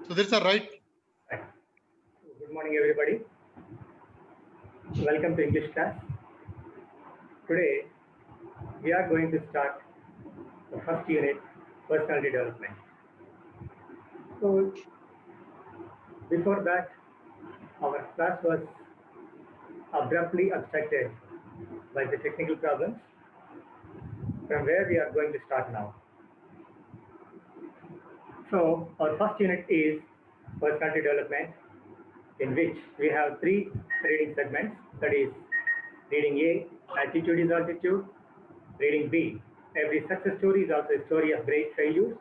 So that's a right. Right. Good morning, everybody. Welcome to English class. Today, we are going to start the first unit, personality development. So, before that, our class was abruptly obstructed by the technical problems, from where we are going to start now. So, our first unit is personality development, in which we have three reading segments, that is, reading A, attitude is altitude, reading B, every success story is also a story of great failures,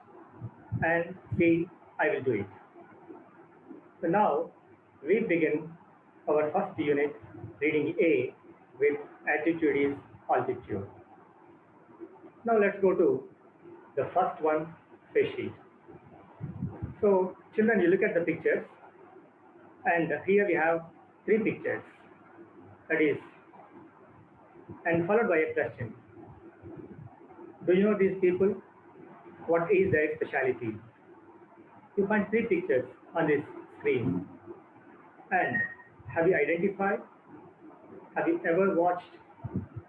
and C, I will do it. So now we begin our first unit, reading A, with attitude is altitude. Now let's go to the first one, face sheet. So children, you look at the pictures, and here we have three pictures, that is, and followed by a question. Do you know these people? What is their speciality? You find three pictures on this screen. And have you identified? Have you ever watched?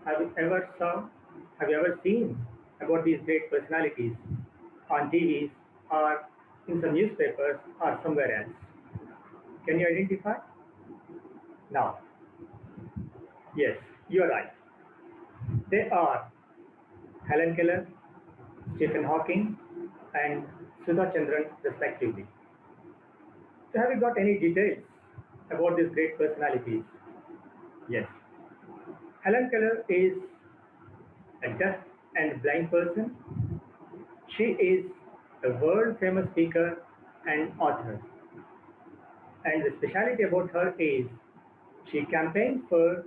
Have you ever saw? Have you ever seen about these great personalities on TVs or in some newspapers or somewhere else? Can you identify? Now, yes, you're right. They are Helen Keller, Stephen Hawking, and Sudha Chandran, respectively. So, have you got any details about these great personalities? Yes. Helen Keller is a deaf and blind person. She is a world famous speaker and author. And the speciality about her is she campaigned for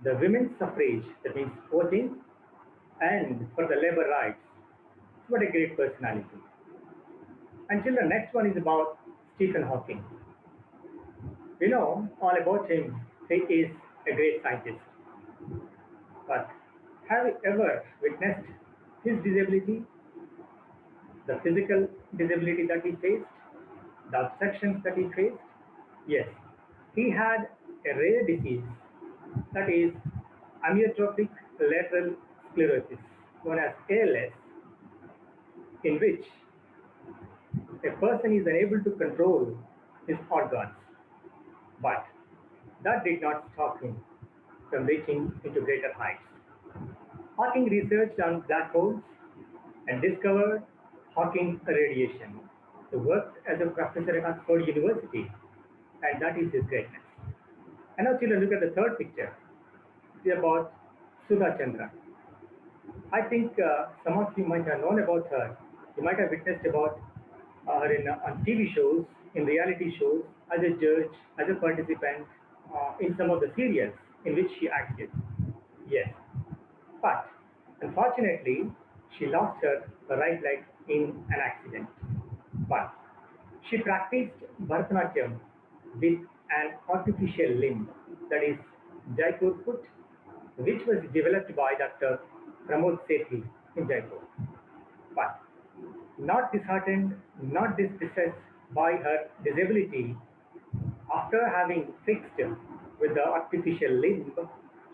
the women's suffrage, that means voting, and for the labor rights. What a great personality. Until the next one is about Stephen Hawking. We know all about him. He is a great scientist. But have you ever witnessed his disability, the physical disability that he faced, the obstructions that he faced? Yes, he had a rare disease, that is amyotrophic lateral sclerosis, known as ALS, in which a person is unable to control his organs. But that did not stop him from reaching into greater heights. Hawking researched on black holes and discovered Hawking radiation. He worked as a professor at Oxford University, and that is his greatness. And now, children, look at the third picture. It's about Sudha Chandra. I think some of you might have known about her. You might have witnessed about her on TV shows, in reality shows, as a judge, as a participant, in some of the serials in which she acted. Yes. But unfortunately, she lost her right leg in an accident. But she practiced Bharatanatyam with an artificial limb, that is Jaipur foot, which was developed by Dr. Pramod Sethi in Jaipur. But not disheartened, not distressed by her disability, after having fixed with the artificial limb,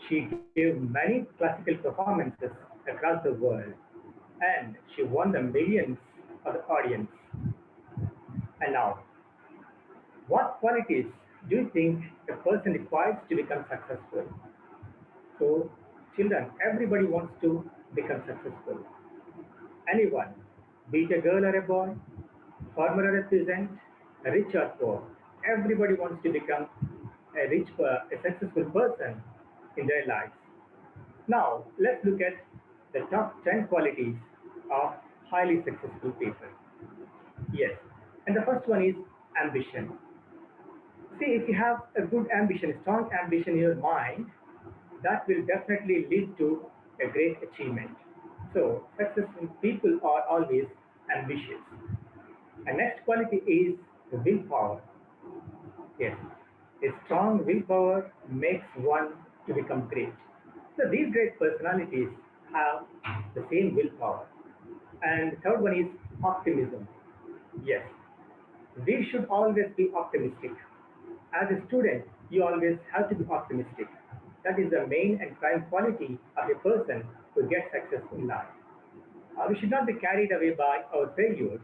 she gave many classical performances across the world, and she won the millions of the audience. And now, what qualities do you think a person requires to become successful? So, children, everybody wants to become successful. Anyone, be it a girl or a boy, farmer or a peasant, rich or poor, everybody wants to become a successful person in their lives. Now, let's look at the top 10 qualities of highly successful people. Yes, and the first one is ambition. See, if you have a good ambition, strong ambition in your mind, that will definitely lead to a great achievement. So, successful people are always ambitious. And next quality is willpower. Yes, a strong willpower makes one to become great. So, these great personalities have the same willpower. And the third one is optimism. Yes, we should always be optimistic. As a student, you always have to be optimistic. That is the main and prime quality of a person who gets success in life. We should not be carried away by our failures.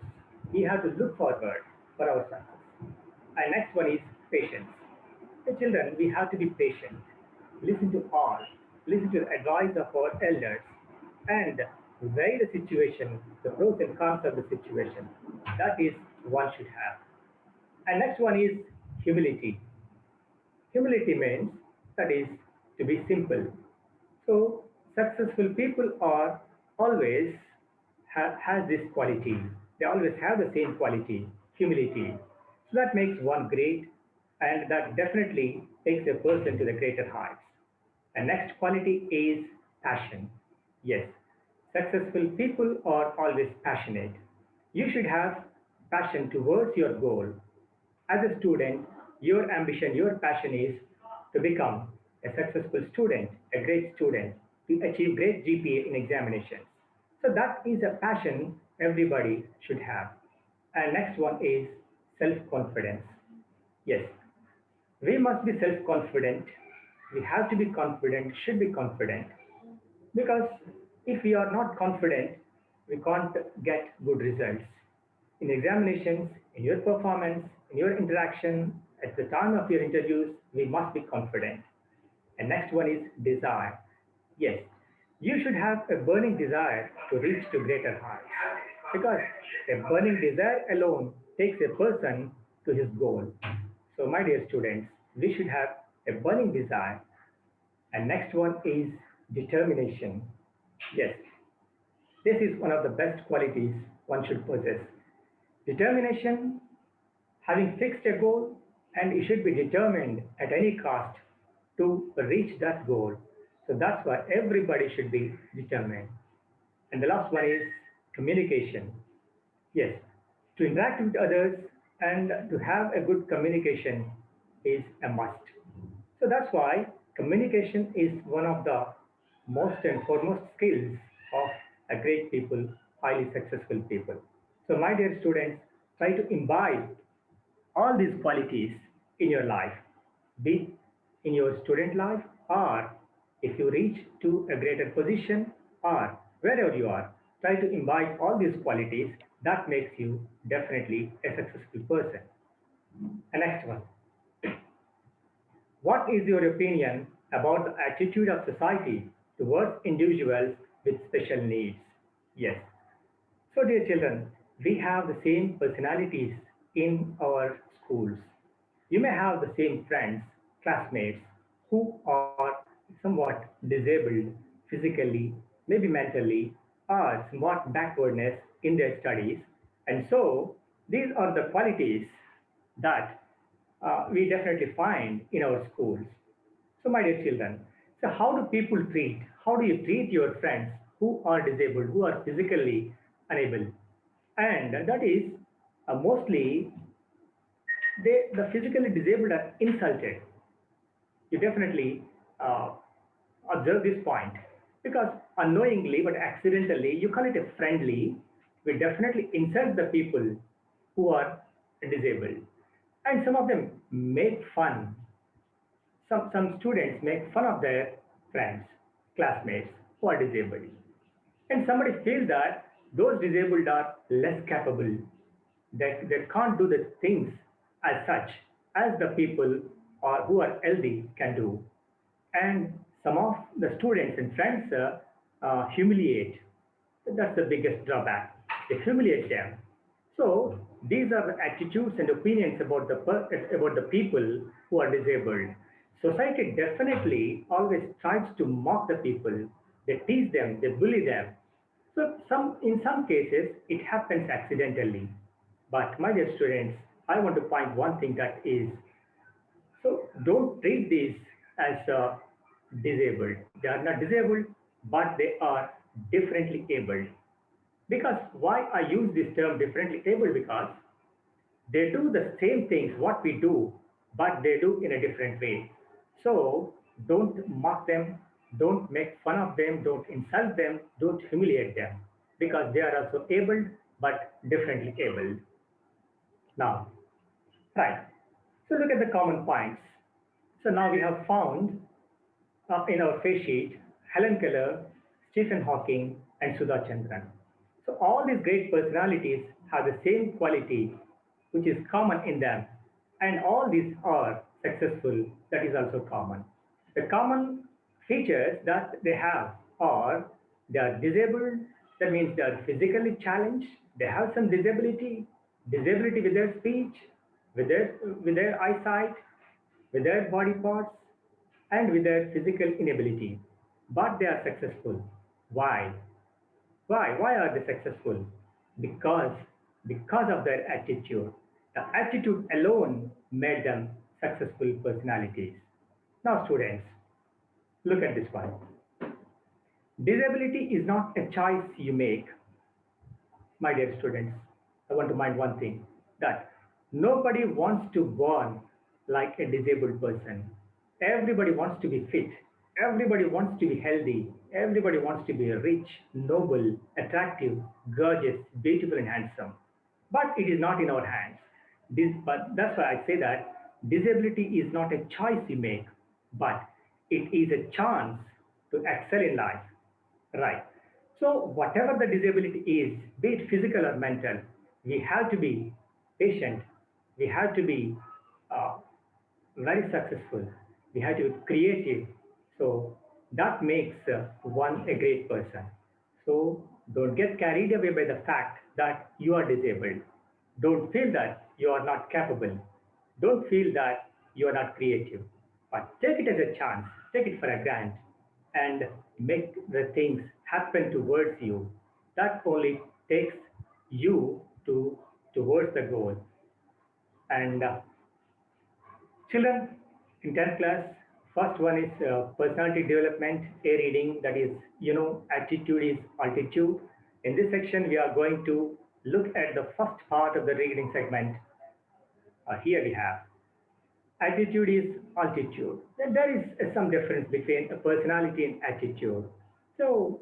We have to look forward for our success. And next one is patience. The children, we have to be patient. Listen to all. Listen to the advice of our elders and weigh the situation, the pros and cons of the situation. That is one should have. And next one is humility. Humility means that is to be simple. So successful people are always has this quality. They always have the same quality, humility. So that makes one great, and that definitely takes a person to the greater heights. And next quality is passion. Yes, successful people are always passionate. You should have passion towards your goal. As a student, your ambition, your passion is to become a successful student, a great student, to achieve great GPA in examinations. So that is a passion everybody should have. And next one is self-confidence. Yes, we must be self-confident. We have to be confident, should be confident. Because if we are not confident, we can't get good results. In examinations, in your performance, in your interaction, at the time of your interviews, we must be confident. And next one is desire. Yes, you should have a burning desire to reach to greater heights. Because a burning desire alone takes a person to his goal. So, my dear students, we should have a burning desire. And next one is determination. Yes, this is one of the best qualities one should possess. Determination, having fixed a goal, and you should be determined at any cost to reach that goal. So that's why everybody should be determined. And the last one is communication. Yes, to interact with others and to have a good communication is a must. So that's why communication is one of the most and foremost skills of a great people, highly successful people. So, my dear students, try to imbibe all these qualities in your life, be in your student life, or if you reach to a greater position, or wherever you are, try to imbibe all these qualities. That makes you definitely a successful person. The next one, what is your opinion about the attitude of society towards individuals with special needs? Yes. So, dear children, we have the same personalities in our schools. You may have the same friends, classmates who are somewhat disabled physically, maybe mentally, or somewhat backwardness in their studies. And so, these are the qualities that we definitely find in our schools. So, my dear children, so how do people treat? How do you treat your friends who are disabled, who are physically unable? And that is mostly the physically disabled are insulted. You definitely uh, observe this point because unknowingly but accidentally, you call it a friendly, we definitely insult the people who are disabled. And some of them make fun. Some students make fun of their friends, classmates who are disabled. And somebody feels that those disabled are less capable, that they can't do the things as such as the people or who are healthy can do. And some of the students and friends humiliate. That's the biggest drawback. They humiliate them. So these are the attitudes and opinions about about the people who are disabled. Society definitely always tries to mock the people. They tease them, they bully them. So in some cases it happens accidentally. But my dear students, I want to point one thing that is so don't treat these as disabled. They are not disabled, but they are differently abled. Because why I use this term differently able? Because they do the same things what we do, but they do in a different way. So don't mock them, don't make fun of them, don't insult them, don't humiliate them, because they are also able but differently able. Now, Right. So look at the common points. So now we have found in our face sheet Helen Keller, Stephen Hawking, and Sudha Chandran. So all these great personalities have the same quality which is common in them, and all these are successful. That is also common. The common features that they have are they are disabled, that means they are physically challenged, they have some disability with their speech, with their eyesight, with their body parts, and with their physical inability. But they are successful. Why? Why are they successful? Because because of their attitude. The attitude alone made them successful personalities. Now, students, look at this one. Disability is not a choice you make, my dear students. I want to mind one thing that nobody wants to born like a disabled person. Everybody wants to be fit. Everybody wants to be healthy. Everybody wants to be rich, noble, attractive, gorgeous, beautiful, and handsome. But it is not in our hands. But that's why I say that disability is not a choice you make, but it is a chance to excel in life. Right. So whatever the disability is, be it physical or mental, we have to be patient. We have to be uh, very successful. We have to be creative. So that makes one a great person. So don't get carried away by the fact that you are disabled. Don't feel that you are not capable. Don't feel that you are not creative. But take it as a chance, take it for a grant, and make the things happen towards you. That only takes you towards the goal. And children in 10th class, first one is personality development, A reading, that is, attitude is altitude. In this section, we are going to look at the first part of the reading segment. Here we have attitude is altitude. There is some difference between a personality and attitude. So,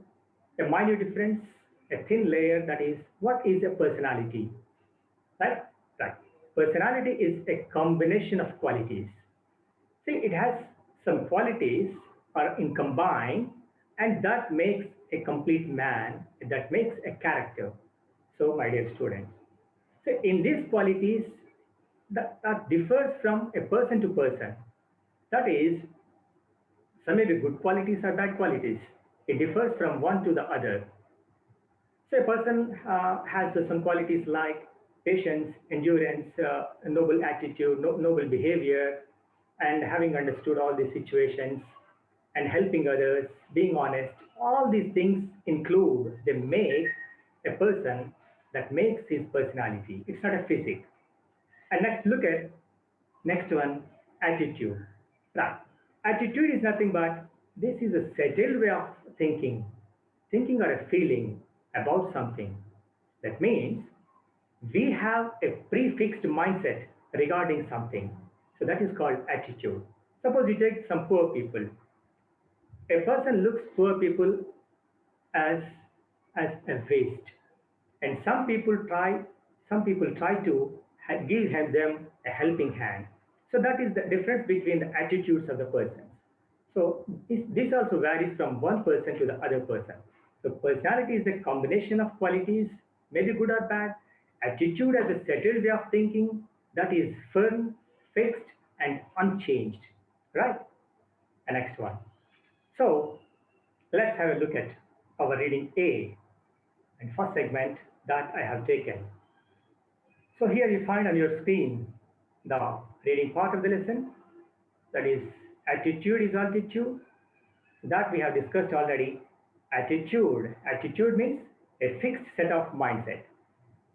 a minor difference, a thin layer, that is, what is a personality? Right? Right. Personality is a combination of qualities. See, it has some qualities are in combined, and that makes a complete man, that makes a character. So, my dear students, so in these qualities, that differs from a person to person. That is, some may be good qualities or bad qualities. It differs from one to the other. So a person has some qualities like patience, endurance, noble attitude, noble behavior, and having understood all these situations and helping others, being honest. All these things include, they make a person that makes his personality. It's not a physique. And let's look at next one, attitude. Right. Attitude is nothing but this is a settled way of thinking or a feeling about something. That means we have a prefixed mindset regarding something. So that is called attitude. Suppose you take some poor people. A person looks poor people as as a waste, and some people try to give them a helping hand. So that is the difference between the attitudes of the persons. So this also varies from one person to the other person. So personality is a combination of qualities, maybe good or bad. Attitude as a settled way of thinking that is firm, fixed, and unchanged. Right? The next one. So let's have a look at our reading A and first segment that I have taken. So here you find on your screen the reading part of the lesson, that is attitude is altitude, that we have discussed already. Attitude means a fixed set of mindset.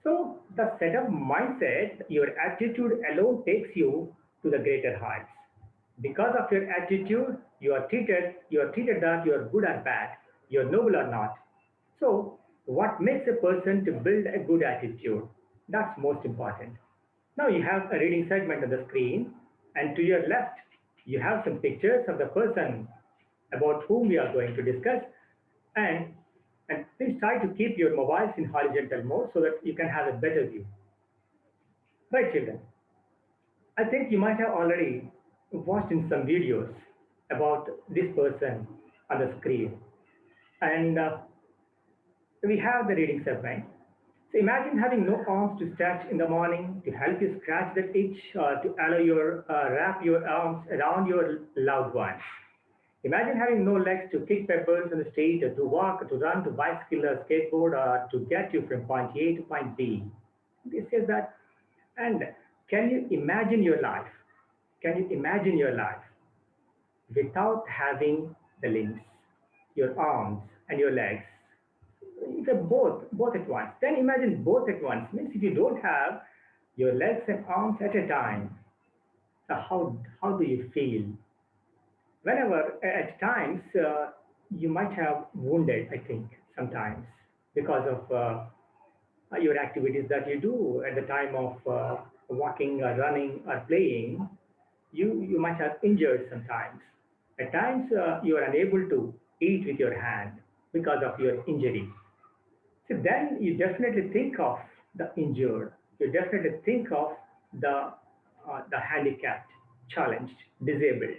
So the set of mindset, your attitude alone takes you to the greater heights. Because of your attitude, you are treated that you are good or bad, you are noble or not. So what makes a person to build a good attitude? That's most important. Now you have a reading segment on the screen, and to your left, you have some pictures of the person about whom we are going to discuss. And, and please try to keep your mobiles in horizontal mode so that you can have a better view. Right, children? I think you might have already watched in some videos about this person on the screen. And we have the reading segment. So imagine having no arms to stretch in the morning to help you scratch that itch or to allow your wrap your arms around your loved ones. Imagine having no legs to kick peppers on the street or to walk or to run to bicycle or skateboard or to get you from point A to point B. This is that. And can you imagine your life? Can you imagine your life without having the limbs, your arms and your legs? If you're both at once, then imagine both at once. Means if you don't have your legs and arms at a time, so how do you feel? Whenever at times you might have wounded, I think sometimes because of your activities that you do at the time of walking or running or playing, you might have injured sometimes. At times you are unable to eat with your hand because of your injury. So then you definitely think of the injured. You definitely think of the handicapped, challenged, disabled.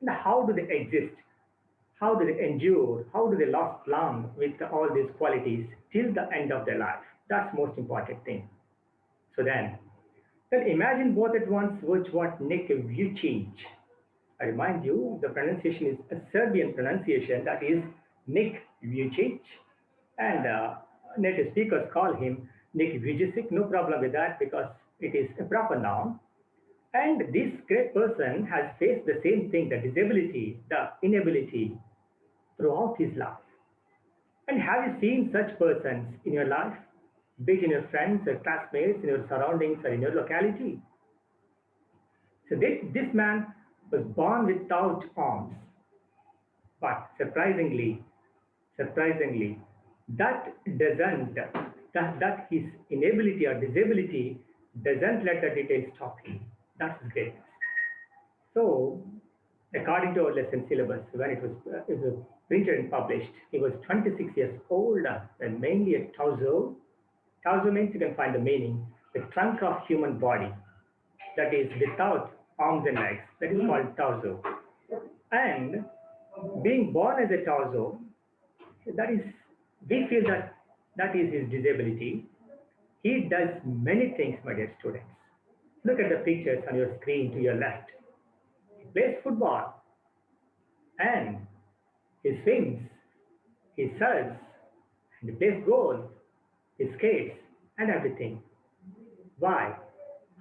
Now, how do they exist? How do they endure? How do they last long with all these qualities till the end of their life? That's most important thing. So then imagine both at once which what Nick Vucic. I remind you, the pronunciation is a Serbian pronunciation that is Nick Vucic, and native speakers call him Nick Vujicic. No problem with that because it is a proper noun. And this great person has faced the same thing, the disability, the inability throughout his life. And have you seen such persons in your life, be it in your friends or classmates, in your surroundings or in your locality? So this man was born without arms, but surprisingly, that doesn't that his inability or disability doesn't let the details stop him. That's his greatness. So, according to our lesson syllabus, when it was printed and published, he was 26 years old and mainly a torso. Torso means you can find the meaning, the trunk of human body that is without arms and legs. That is called torso. And being born as a torso, that is, we feel that that is his disability. He does many things, my dear students. Look at the pictures on your screen to your left. He plays football and he swims, he surfs, and he plays golf, he skates, and everything. Why?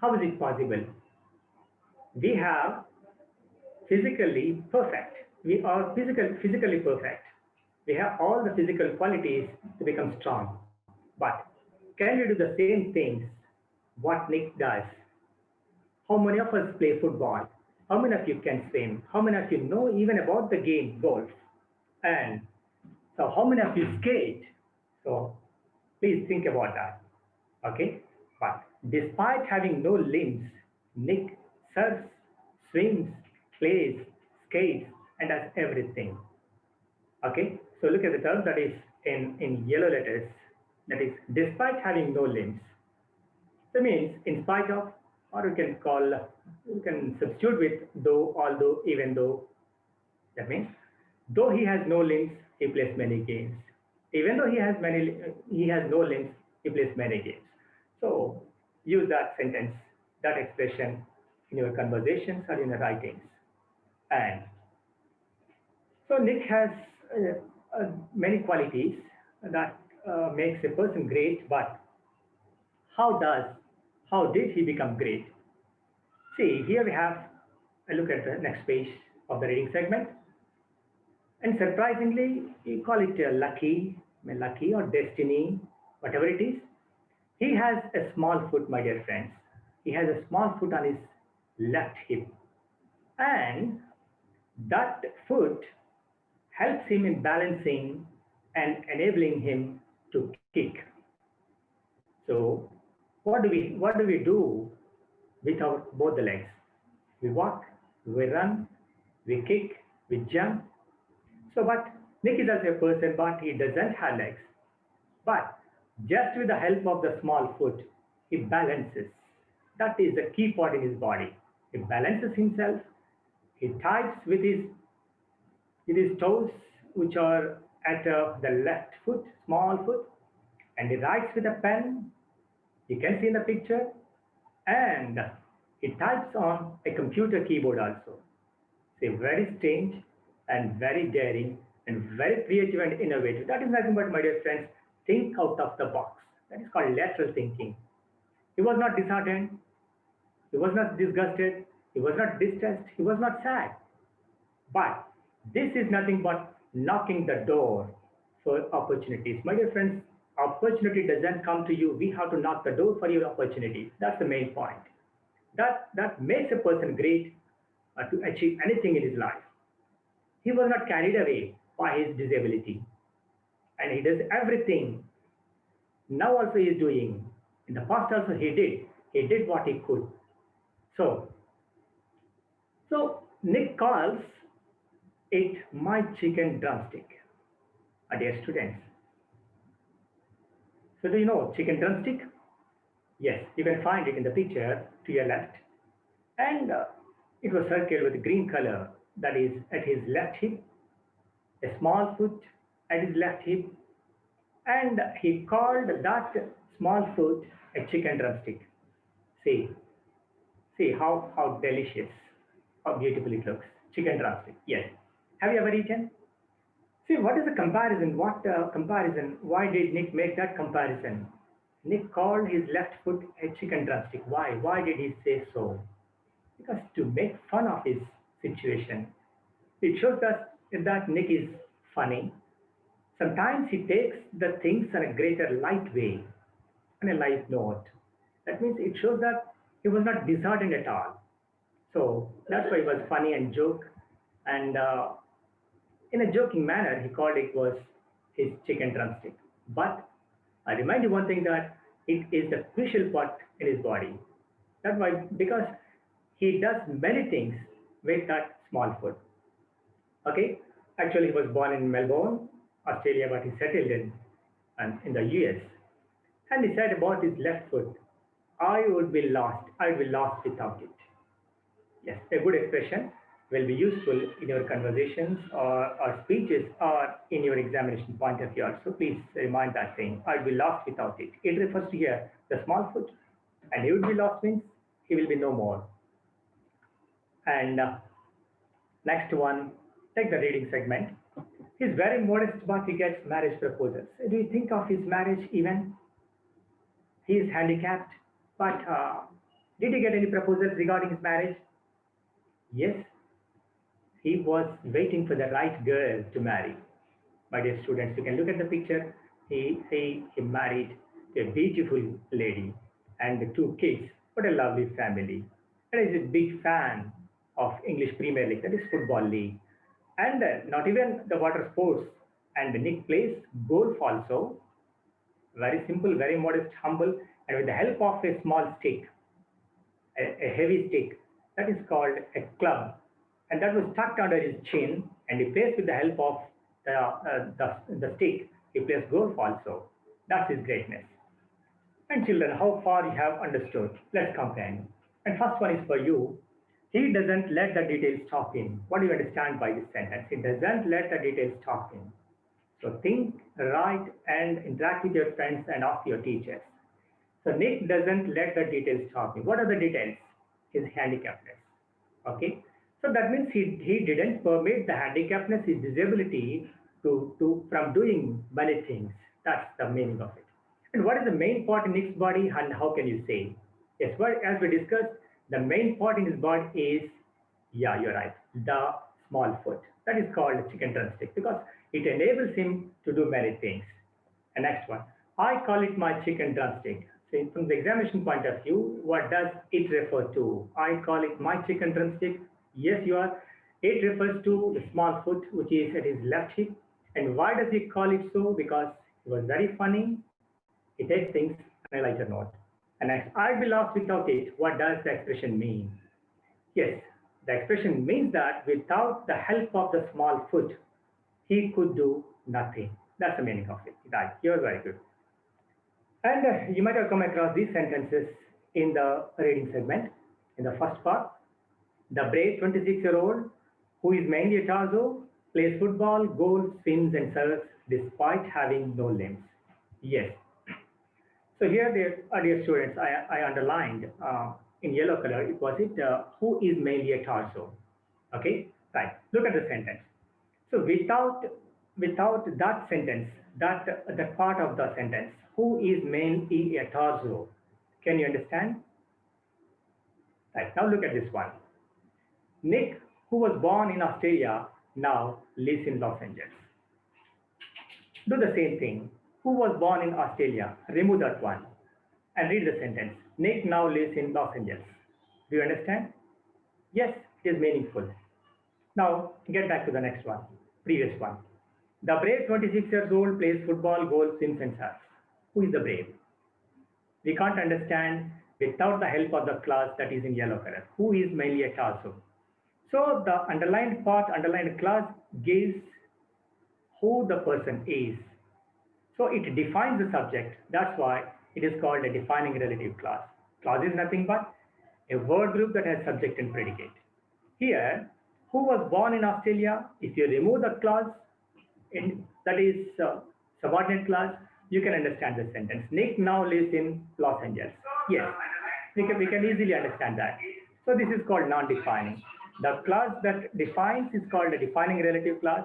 How is it possible? We have physically perfect. We are physically perfect. We have all the physical qualities to become strong. But can we do the same things what Nick does? How many of us play football? How many of you can swim? How many of you know even about the game golf? And so how many of you skate? So please think about that. Okay? But despite having no limbs, Nick surfs, swims, plays, skates, and does everything. Okay? So look at the term that is in yellow letters. That is, despite having no limbs. That means in spite of, or you can substitute with though, although, even though. That means, though he has no limbs, he plays many games. Even though he has no limbs, he plays many games. So use that sentence, that expression in your conversations or in your writings. And so Nick has many qualities that makes a person great, but how does, how did he become great? See, here we have a look at the next page of the reading segment. And surprisingly, you call it lucky or destiny, whatever it is. He has a small foot, my dear friends. He has a small foot on his left hip. And that foot helps him in balancing and enabling him to kick. So what do we do with our both the legs? We walk, we run, we kick, we jump. So but Nick is also a person, but he doesn't have legs. But just with the help of the small foot, he balances. That is the key part in his body. He balances himself. He types with his toes, which are at the left foot, small foot, and he writes with a pen. You can see in the picture, and he types on a computer keyboard also. See, very strange and very daring and very creative and innovative. That is nothing but, my dear friends, think out of the box. That is called lateral thinking. He was not disheartened. He was not disgusted. He was not distressed. He was not sad. But this is nothing but knocking the door for opportunities. My dear friends, opportunity doesn't come to you. We have to knock the door for your opportunities. That's the main point. That makes a person great to achieve anything in his life. He was not carried away by his disability, and he does everything. Now also he is doing. In the past also he did. He did what he could. So, so Nick calls it my chicken drumstick. Dear students, so do you know chicken drumstick? Yes, you can find it in the picture to your left. And it was circled with green color, that is at his left hip, a small foot at his left hip, and he called that small foot a chicken drumstick. See, see how delicious, how beautiful it looks. Chicken drumstick. Yes. Have you ever eaten? See, what is the comparison? What comparison? Why did Nick make that comparison? Nick called his left foot a chicken drumstick. Why? Why did he say so? Because to make fun of his situation. It shows us that Nick is funny. Sometimes he takes the things on a greater light way, on a light note. That means it shows that he was not disheartened at all. So that's why it was funny and joke. And in a joking manner, he called it was his chicken drumstick. But I remind you one thing that it is the crucial part in his body. That's why, because he does many things with that small foot. Okay, actually, he was born in Melbourne, Australia, but he settled in the US. And he said about his left foot, I would be lost. I would be lost without it. Yes, a good expression will be useful in your conversations or speeches or in your examination point of view. So please remind that thing. I would be lost without it. It refers to here the small foot, and he would be lost means he will be no more. And next one, take the reading segment. He's very modest, but he gets marriage proposals. Do you think of his marriage even? He is handicapped, but did he get any proposals regarding his marriage? Yes, he was waiting for the right girl to marry. My dear students, you can look at the picture. He married a beautiful lady and the two kids. What a lovely family. And he's a big fan of English Premier League, that is Football League. And not even the water sports. And Nick plays golf also. Very simple, very modest, humble, and with the help of a small stick, a heavy stick, that is called a club, and that was tucked under his chin, and he plays with the help of the stick. He plays golf also. That's his greatness. And children, how far you have understood? Let's comprehend. And first one is for you. He doesn't let the details stop him. What do you understand by this sentence? He doesn't let the details stop him. So think, write, and interact with your friends and ask your teachers. So Nick doesn't let the details stop him. What are the details? His handicappedness. Okay. So that means he didn't permit the handicappedness, his disability from doing many things. That's the meaning of it. And what is the main part in Nick's body and how can you say? Yes, well, as we discussed, the main part in his body is, yeah, you're right, the small foot. That is called chicken drumstick because it enables him to do many things. And next one, I call it my chicken drumstick. So from the examination point of view, what does it refer to? I call it my chicken drumstick. Yes, you are. It refers to the small foot, which is at his left hip. And why does he call it so? Because he was very funny. He takes things on a lighter note. And next, I'd be lost without it. What does the expression mean? Yes, the expression means that without the help of the small foot, he could do nothing. That's the meaning of it. Right, you're very good. And you might have come across these sentences in the reading segment, in the first part. The brave 26-year-old, who is mainly a torso, plays football, goals, swims, and surfs despite having no limbs. Yes. So here, dear students, I underlined in yellow color. It was it who is mainly a torso. Okay, right. Look at the sentence. So without that sentence, that part of the sentence, who is mainly a torso? Can you understand? Right. Now look at this one. Nick, who was born in Australia, now lives in Los Angeles. Do the same thing. Who was born in Australia? Remove that one and read the sentence. Nick now lives in Los Angeles. Do you understand? Yes, it is meaningful. Now get back to the next one, previous one. The brave 26 years old plays football, goals, swims, and surfs. Who is the brave? We can't understand without the help of the class that is in yellow color. Who is mainly a torso? So the underlined part, underlined class gives who the person is. So it defines the subject. That's why it is called a defining relative clause. Clause is nothing but a word group that has subject and predicate. Here, who was born in Australia? If you remove the clause, that is subordinate clause, you can understand the sentence. Nick now lives in Los Angeles. Yes, we can easily understand that. So this is called non-defining. The clause that defines is called a defining relative clause.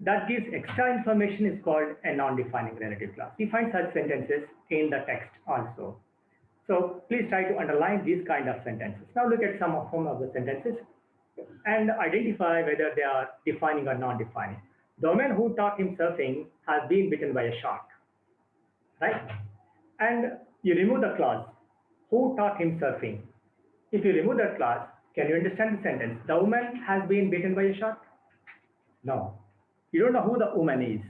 That gives extra information is called a non-defining relative clause. We find such sentences in the text also. So please try to underline these kind of sentences. Now look at some of the sentences and identify whether they are defining or non-defining. The man who taught him surfing has been bitten by a shark, right? And you remove the clause, who taught him surfing. If you remove that clause, can you understand the sentence? The woman has been bitten by a shark? No. You don't know who the woman is.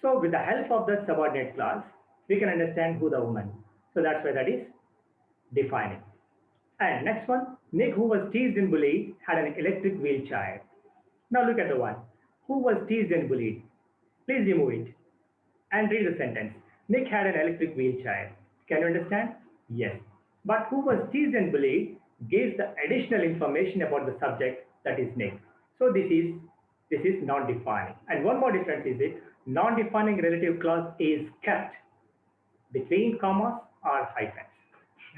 So with the help of the subordinate clause, we can understand who the woman. So that's why that is defining. And next one, Nick, who was teased and bullied, had an electric wheelchair. Now look at the one. Who was teased and bullied? Please remove it and read the sentence. Nick had an electric wheelchair. Can you understand? Yes. But who was teased and bullied gives the additional information about the subject, that is Nick. So this is non-defining. And one more difference is it, non-defining relative clause is kept between commas or hyphens.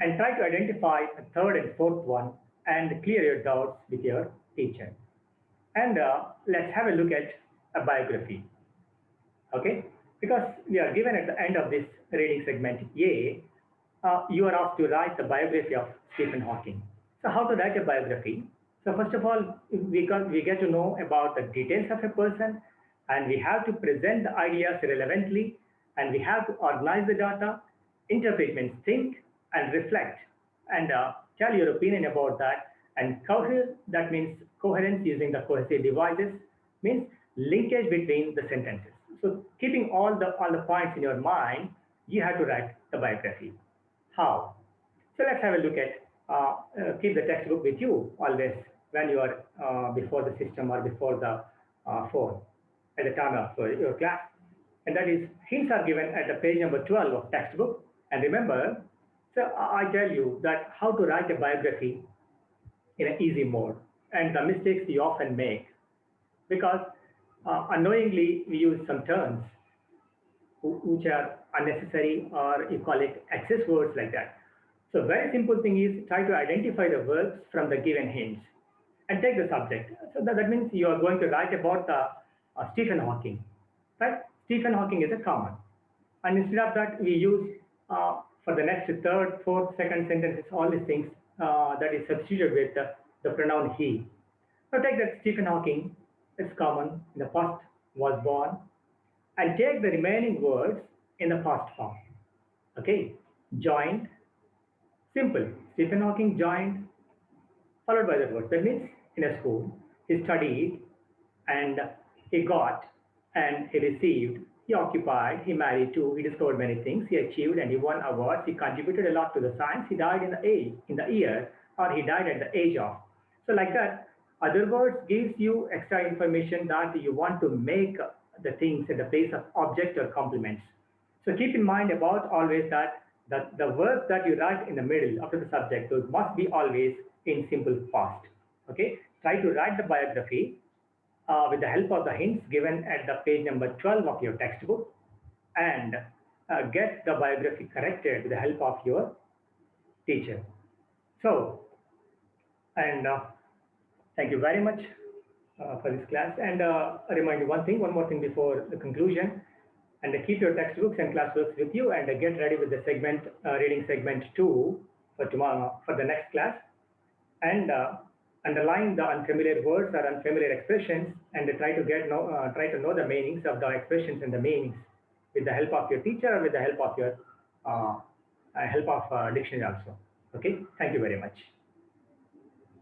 And try to identify a third and fourth one and clear your doubts with your teacher. And let's have a look at a biography. Okay? Because we are given at the end of this reading segment A, you are asked to write the biography of Stephen Hawking. So how to write a biography? So first of all, we get to know about the details of a person, and we have to present the ideas relevantly, and we have to organize the data, interpret means think, and reflect, and tell your opinion about that, and cohere, that means coherence using the cohesive devices, means linkage between the sentences. So keeping all the points in your mind, you have to write the biography. How? So let's have a look at, keep the textbook with you always when you are before the system or before the phone at the time of your class. And that is, hints are given at the page number 12 of textbook. And remember, so I tell you that how to write a biography in an easy mode and the mistakes you often make, because unknowingly we use some terms which are unnecessary, or you call it excess words like that. So very simple thing is try to identify the words from the given hints and take the subject. So that means you are going to write about Stephen Hawking, right? Stephen Hawking is a common. And instead of that, we use for the next third, fourth, second sentences, all these things that is substituted with the pronoun he. So take that Stephen Hawking, it's common, in the past was born, and take the remaining words in the past form. Okay, joined, simple. Stephen Hawking joined, followed by the word. That means in a school, he studied, and he got, and he received, he occupied, he married too, he discovered many things, he achieved and he won awards, he contributed a lot to the science, he died in the year, or he died at the age of. So like that, other words gives you extra information that you want to make the things in the place of object or complements. So keep in mind about always that the words that you write in the middle after the subject, those must be always in simple fast. Okay, try to write the biography with the help of the hints given at the page number 12 of your textbook, and get the biography corrected with the help of your teacher. So, and thank you very much for this class. And I remind you one more thing before the conclusion. And keep your textbooks and classworks with you, and get ready with the reading segment 2 for tomorrow, for the next class. And underline the unfamiliar words or unfamiliar expressions, and try to know the meanings of the expressions and the meanings with the help of your teacher or with the help of your dictionary also. Okay, thank you very much.